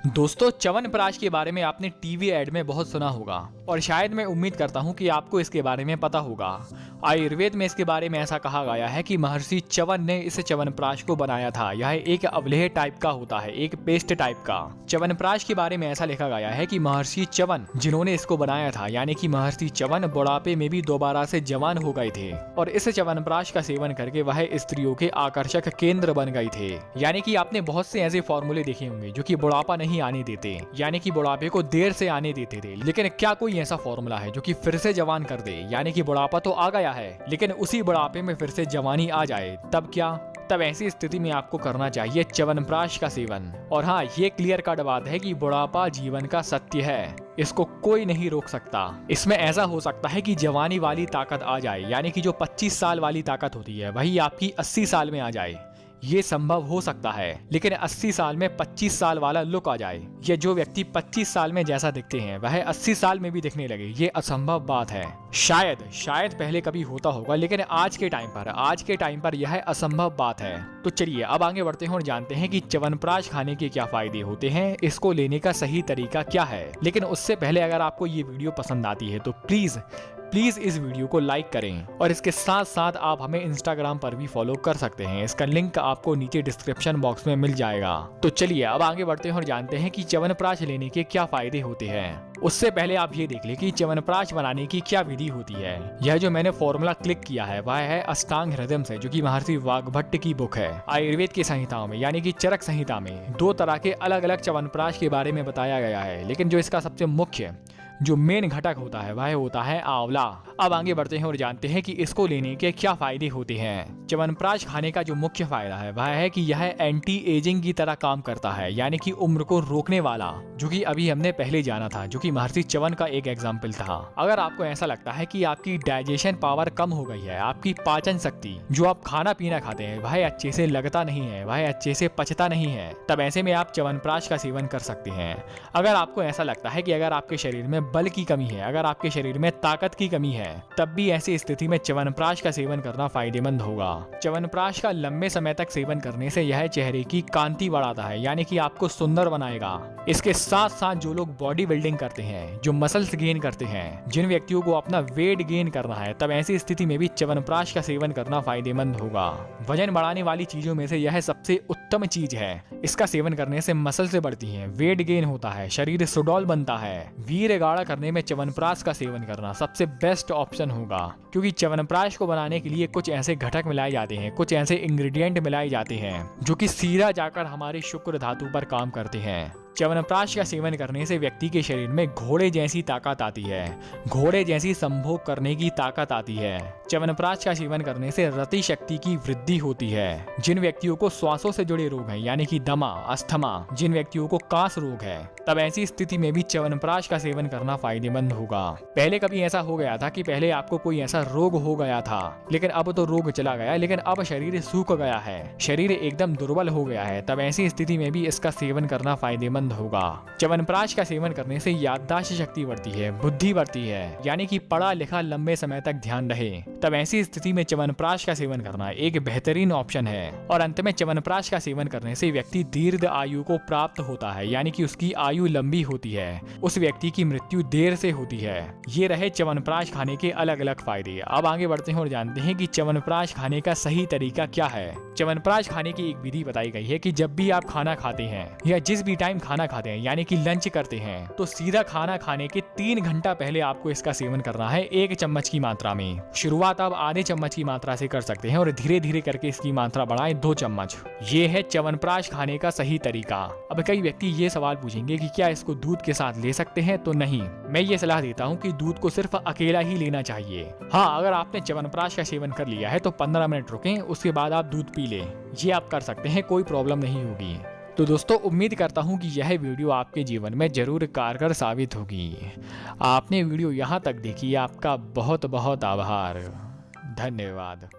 दोस्तों, च्यवनप्राश के बारे में आपने टीवी ऐड में बहुत सुना होगा और शायद मैं उम्मीद करता हूं कि आपको इसके बारे में पता होगा। आयुर्वेद में इसके बारे में ऐसा कहा गया है कि महर्षि च्यवन ने इस च्यवनप्राश को बनाया था। यह एक अवलेह टाइप का होता है, एक पेस्ट टाइप का। च्यवनप्राश के बारे में ऐसा लिखा गया है कि महर्षि च्यवन जिन्होंने इसको बनाया था, यानी कि महर्षि च्यवन बुढ़ापे में भी दोबारा से जवान हो गए थे और इस च्यवनप्राश का सेवन करके वह स्त्रियों के आकर्षक केंद्र बन गए थे। यानी कि आपने बहुत से ऐसे फॉर्मूले देखे होंगे जो कि बुढ़ापा नहीं आने देते, यानी कि बुढ़ापे को देर से आने देते थे। लेकिन क्या कोई ऐसा फॉर्मूला है जो कि फिर से जवान कर दे? यानी कि बुढ़ापा तो आ गया है लेकिन उसी बुढ़ापे में फिर से जवानी आ जाए, तब क्या? तब ऐसी स्थिति में आपको करना चाहिए च्यवनप्राश का सेवन। और हाँ, ये क्लियर कट बात है कि बुढ़ापा जीवन का सत्य है, इसको कोई नहीं रोक सकता। इसमें ऐसा हो सकता है कि जवानी वाली ताकत आ जाए, यानी कि जो 25 साल वाली ताकत होती है वही आपकी 80 साल में आ जाए। ये संभव हो सकता है, लेकिन 80 साल में 25 साल वाला लुक आ जाए, या जो व्यक्ति 25 साल में जैसा दिखते हैं वह 80 साल में भी दिखने लगे, ये असंभव बात है। शायद पहले कभी होता होगा, लेकिन आज के टाइम पर यह असंभव बात है। तो चलिए अब आगे बढ़ते हैं और जानते हैं कि च्यवनप्राश खाने के क्या फायदे होते हैं, इसको लेने का सही तरीका क्या है। लेकिन उससे पहले अगर आपको ये वीडियो पसंद आती है तो प्लीज इस वीडियो को लाइक करें और इसके साथ साथ आप हमें इंस्टाग्राम पर भी फॉलो कर सकते हैं। इसका लिंक आपको नीचे डिस्क्रिप्शन बॉक्स में मिल जाएगा। तो चलिए अब आगे बढ़ते हैं और जानते हैं कि च्यवनप्राश लेने के क्या फायदे होते हैं। उससे पहले आप ये देख लें कि च्यवनप्राश बनाने की क्या विधि होती है। यह जो मैंने फॉर्मूला क्लिक किया है वह है अष्टांग हृदय से, जो कि महर्षि वाग्भट्ट की बुक है। आयुर्वेद की संहिताओं में यानी कि चरक संहिता में 2 तरह के अलग अलग च्यवनप्राश के बारे में बताया गया है, लेकिन जो इसका सबसे मुख्य जो मेन घटक होता है वह होता है आंवला। अब आगे बढ़ते हैं और जानते हैं कि इसको लेने के क्या फायदे होते हैं। च्यवनप्राश खाने का जो मुख्य फायदा है वह है कि यह एंटी एजिंग की तरह काम करता है, यानी कि उम्र को रोकने वाला, जो कि अभी हमने पहले जाना था, जो कि महर्षि च्यवन का एक एग्जाम्पल था। अगर आपको ऐसा लगता है कि आपकी डाइजेशन पावर कम हो गई है, आपकी पाचन शक्ति, जो आप खाना पीना खाते हैं वह अच्छे से लगता नहीं है, वह अच्छे से पचता नहीं है, तब ऐसे में आप च्यवनप्राश का सेवन कर सकते हैं। अगर आपको ऐसा लगता है कि अगर आपके शरीर में बल की कमी है, अगर आपके शरीर में ताकत की कमी है, तब भी ऐसी स्थिति में च्यवनप्राश का सेवन करना फायदेमंद होगा। च्यवनप्राश का लंबे समय तक सेवन करने से यह चेहरे की कांति बढ़ाता है, यानी कि आपको सुंदर बनाएगा। इसके साथ साथ जो लोग बॉडी बिल्डिंग करते हैं, जो मसल्स गेन करते हैं, जिन व्यक्तियों को अपना वेट गेन करना है, तब ऐसी स्थिति में भी च्यवनप्राश का सेवन करना फायदेमंद होगा। वजन बढ़ाने वाली चीजों में से यह सबसे उत्तम चीज है। इसका सेवन करने से मसल से बढ़ती है, वेट गेन होता है, शरीर सुडौल बनता है। वीर्य गाढ़ा करने में च्यवनप्राश का सेवन करना सबसे बेस्ट ऑप्शन होगा, क्योंकि च्यवनप्राश को बनाने के लिए कुछ ऐसे घटक मिलाए जाते हैं, कुछ ऐसे इंग्रेडिएंट मिलाए जाते हैं जो कि सीधा जाकर हमारे शुक्र धातु पर काम करते हैं। च्यवनप्राश का सेवन करने से व्यक्ति के शरीर में घोड़े जैसी ताकत आती है, घोड़े जैसी संभोग करने की ताकत आती है। च्यवनप्राश का सेवन करने से रति शक्ति की वृद्धि होती है। जिन व्यक्तियों को श्वासों से जुड़े रोग हैं, यानी कि दमा, अस्थमा, जिन व्यक्तियों को कास रोग है, तब ऐसी स्थिति में भी च्यवनप्राश का सेवन करना फायदेमंद होगा। पहले कभी ऐसा हो गया था कि पहले आपको कोई ऐसा रोग हो गया था, लेकिन अब तो रोग चला गया, लेकिन अब शरीर सूख गया है, शरीर एकदम दुर्बल हो गया है, तब ऐसी स्थिति में भी इसका सेवन करना फायदेमंद होगा। च्यवनप्राश का सेवन करने से याददाश्त शक्ति बढ़ती है, बुद्धि बढ़ती है, यानी कि पढ़ा लिखा लंबे समय तक ध्यान रहे, तब ऐसी स्थिति में च्यवनप्राश का सेवन करना एक बेहतरीन ऑप्शन है। और अंत में च्यवनप्राश का सेवन करने से व्यक्ति दीर्घ आयु को प्राप्त होता है, यानी कि उसकी आयु लंबी होती है, उस व्यक्ति की मृत्यु देर से होती है। ये रहे च्यवनप्राश खाने के अलग अलग फायदे। अब आगे बढ़ते हैं और जानते हैं कि च्यवनप्राश खाने का सही तरीका क्या है। च्यवनप्राश खाने की एक विधि बताई गई है कि जब भी आप खाना खाते हैं या जिस भी टाइम खाना खाते हैं, यानी कि लंच करते हैं, तो सीधा खाना खाने के 3 घंटा पहले आपको इसका सेवन करना है 1 चम्मच की मात्रा में। शुरुआत आप आधे चम्मच की मात्रा से कर सकते हैं और धीरे धीरे करके इसकी मात्रा बढ़ाएं 2 चम्मच। ये है च्यवनप्राश खाने का सही तरीका। अब कई व्यक्ति ये सवाल पूछेंगे कि क्या इसको दूध के साथ ले सकते हैं? तो नहीं, मैं ये सलाह देता हूँ कि दूध को सिर्फ अकेला ही लेना चाहिए। हाँ, अगर आपने च्यवनप्राश का सेवन कर लिया है तो 15 मिनट रुकें, उसके बाद आप दूध पी लें, ये आप कर सकते हैं, कोई प्रॉब्लम नहीं होगी। तो दोस्तों, उम्मीद करता हूँ कि यह वीडियो आपके जीवन में जरूर कारगर साबित होगी। आपने वीडियो यहाँ तक देखी, आपका बहुत बहुत आभार, धन्यवाद।